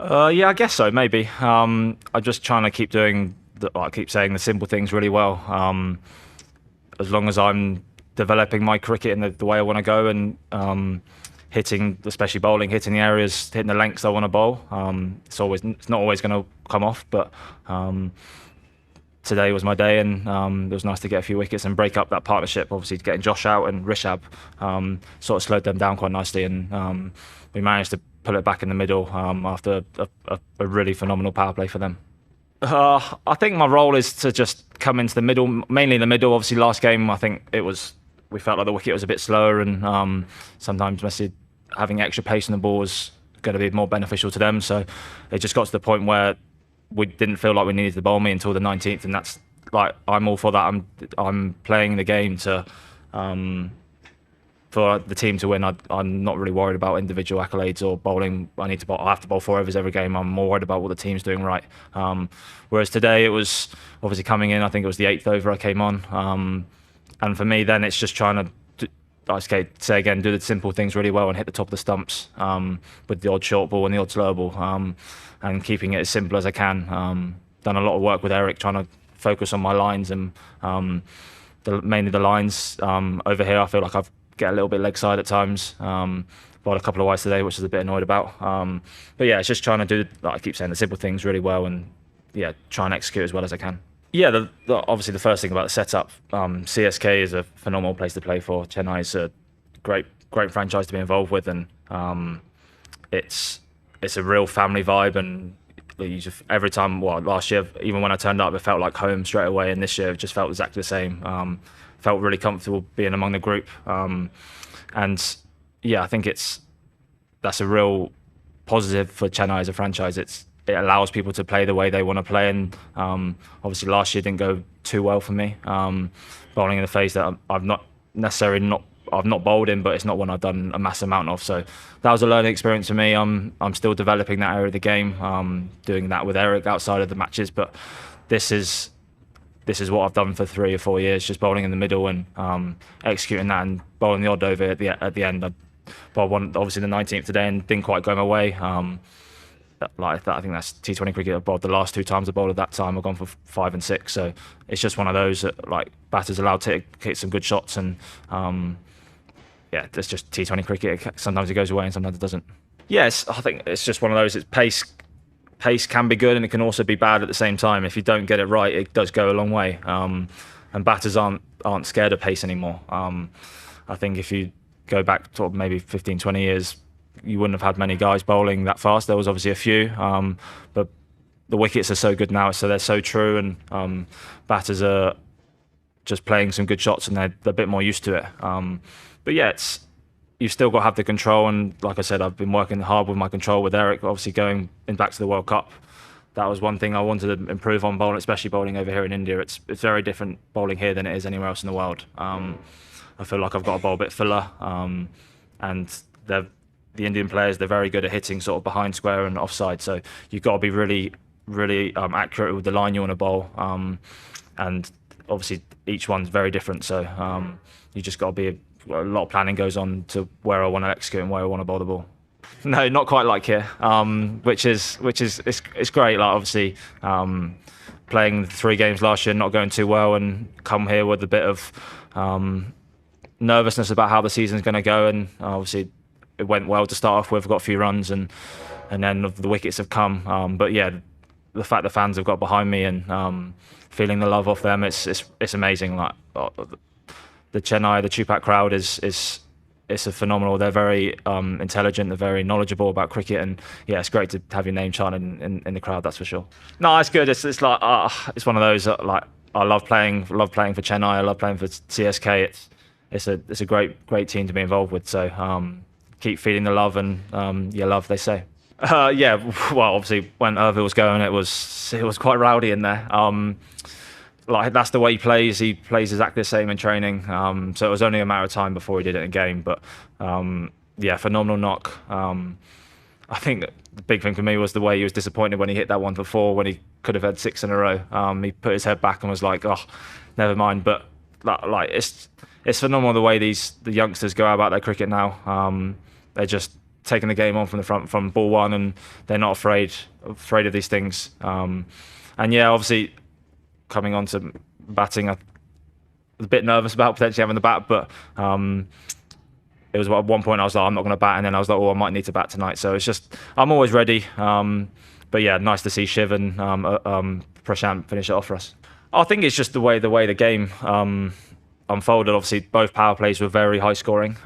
Yeah, I guess so. Maybe. I'm just trying to keep doing. I keep saying the simple things really well. As long as I'm developing my cricket in the way I want to go and hitting, especially bowling, hitting the areas, hitting the lengths I want to bowl. It's not always going to come off, but today was my day, and it was nice to get a few wickets and break up that partnership. Obviously, getting Josh out and Rishabh sort of slowed them down quite nicely, and we managed to pull it back in the middle after a really phenomenal power play for them. I think my role is to just come into the middle, mainly in the middle. Obviously, last game I think we felt like the wicket was a bit slower, and sometimes Messi having extra pace on the ball was going to be more beneficial to them. So it just got to the point where we didn't feel like we needed to bowl me until the 19th, and that's like I'm all for that. I'm playing the game to for the team to win. I'm not really worried about individual accolades or bowling. I have to bowl 4 overs every game. I'm more worried about what the team's doing right. Whereas today it was obviously coming in. I think it was the 8th over I came on, and for me then it's just trying to. Say again, do the simple things really well and hit the top of the stumps with the odd short ball and the odd slow ball, and keeping it as simple as I can. Done a lot of work with Eric trying to focus on my lines and mainly the lines. Over here I feel like I've get a little bit leg side at times. Bowled a couple of wides today, which I was a bit annoyed about. But yeah, it's just trying to do, like I keep saying, the simple things really well, and yeah, try and execute as well as I can. Yeah, obviously the first thing about the setup, CSK is a phenomenal place to play for. Chennai is a great franchise to be involved with, and it's a real family vibe. And every time, well, last year, even when I turned up, it felt like home straight away, and this year it just felt exactly the same. Felt really comfortable being among the group, and yeah, I think that's a real positive for Chennai as a franchise. It allows people to play the way they want to play, and obviously last year didn't go too well for me. Bowling in the face that I've not bowled in, but it's not one I've done a massive amount of. So that was a learning experience for me. I'm still developing that area of the game, doing that with Eric outside of the matches, but this is what I've done for 3 or 4 years, just bowling in the middle and executing that and bowling the odd over at the end. I bowled one, obviously the 19th today, and didn't quite go my way. Like that, I think that's T20 cricket. I've bowled the last 2 times I bowled at that time. I've gone for 5 and 6, so it's just one of those that like batters allowed to hit some good shots, and yeah, it's just T20 cricket. Sometimes it goes away and sometimes it doesn't. Yes, I think it's just one of those. It's pace can be good and it can also be bad at the same time. If you don't get it right, it does go a long way. And batters aren't scared of pace anymore. I think if you go back to maybe 15, 20 years, you wouldn't have had many guys bowling that fast. There was obviously a few, but the wickets are so good now, so they're so true, and batters are just playing some good shots, and they're a bit more used to it. But yeah, you've still got to have the control, and like I said, I've been working hard with my control with Eric. Obviously, going back to the World Cup, that was one thing I wanted to improve on bowling, especially bowling over here in India. It's very different bowling here than it is anywhere else in the world. I feel like I've got to bowl a bit fuller, and the Indian players, they're very good at hitting sort of behind square and offside. So you've got to be really accurate with the line you want to bowl, and obviously each one's very different. So you just got to be a lot of planning goes on to where I want to execute and where I want to bowl the ball. No, not quite like here, which is it's great. Like obviously playing 3 games last year, not going too well, and come here with a bit of nervousness about how the season's going to go, and obviously it went well to start off with. Got a few runs, and then the wickets have come. But yeah, the fact the fans have got behind me and feeling the love off them, it's amazing. Like the Chennai, the Chupak crowd is a phenomenal. They're very intelligent. They're very knowledgeable about cricket, and yeah, it's great to have your name chanted in the crowd. That's for sure. No, it's good. It's like it's one of those like I love playing for Chennai. I love playing for CSK. It's a great team to be involved with. So keep feeding the love, and your love, they say. Yeah, well, obviously when Irvine was going, it was quite rowdy in there. Like that's the way he plays. He plays exactly the same in training. So it was only a matter of time before he did it in game. But yeah, phenomenal knock. I think the big thing for me was the way he was disappointed when he hit that one for 4, when he could have had 6 in a row. He put his head back and was like, "Oh, never mind." But like it's phenomenal the way the youngsters go about their cricket now. taking the game on from the front from ball one, and they're not afraid of these things. And yeah, obviously coming on to batting, I was a bit nervous about potentially having the bat, but it was at one point I was like, I'm not going to bat, and then I was like, oh, I might need to bat tonight. So it's just, I'm always ready. But yeah, nice to see Shiv and Prashant finish it off for us. I think it's just the way the game unfolded. Obviously, both power plays were very high scoring.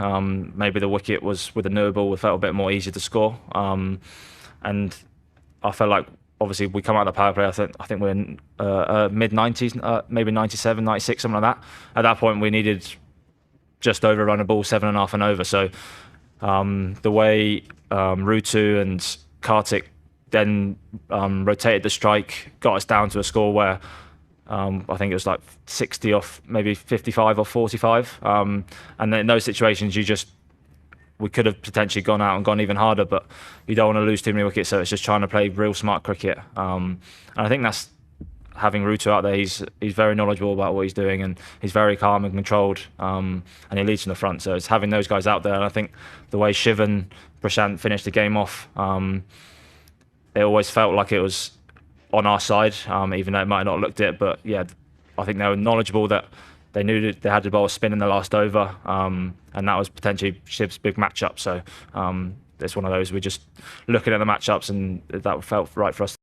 Maybe the wicket was with the newer ball, it felt a bit more easy to score. And I felt like obviously we come out of the power play. I think we're in mid 90s, maybe 97, 96, something like that. At that point, we needed just over a run of ball, 7.5 and over. So the way Rutu and Kartik then rotated the strike, got us down to a score where I think it was like 60 off, maybe 55 or 45. And then in those situations, we could have potentially gone out and gone even harder, but you don't want to lose too many wickets. So it's just trying to play real smart cricket. And I think that's having Rutu out there. He's very knowledgeable about what he's doing, and he's very calm and controlled. And he leads from the front. So it's having those guys out there. And I think the way Shiv and Prashant finished the game off, it always felt like it was on our side, even though it might not have looked it. But yeah, I think they were knowledgeable that they knew that they had to bowl a spin in the last over, and that was potentially Shiv's big matchup. So it's one of those, we're just looking at the matchups, and that felt right for us to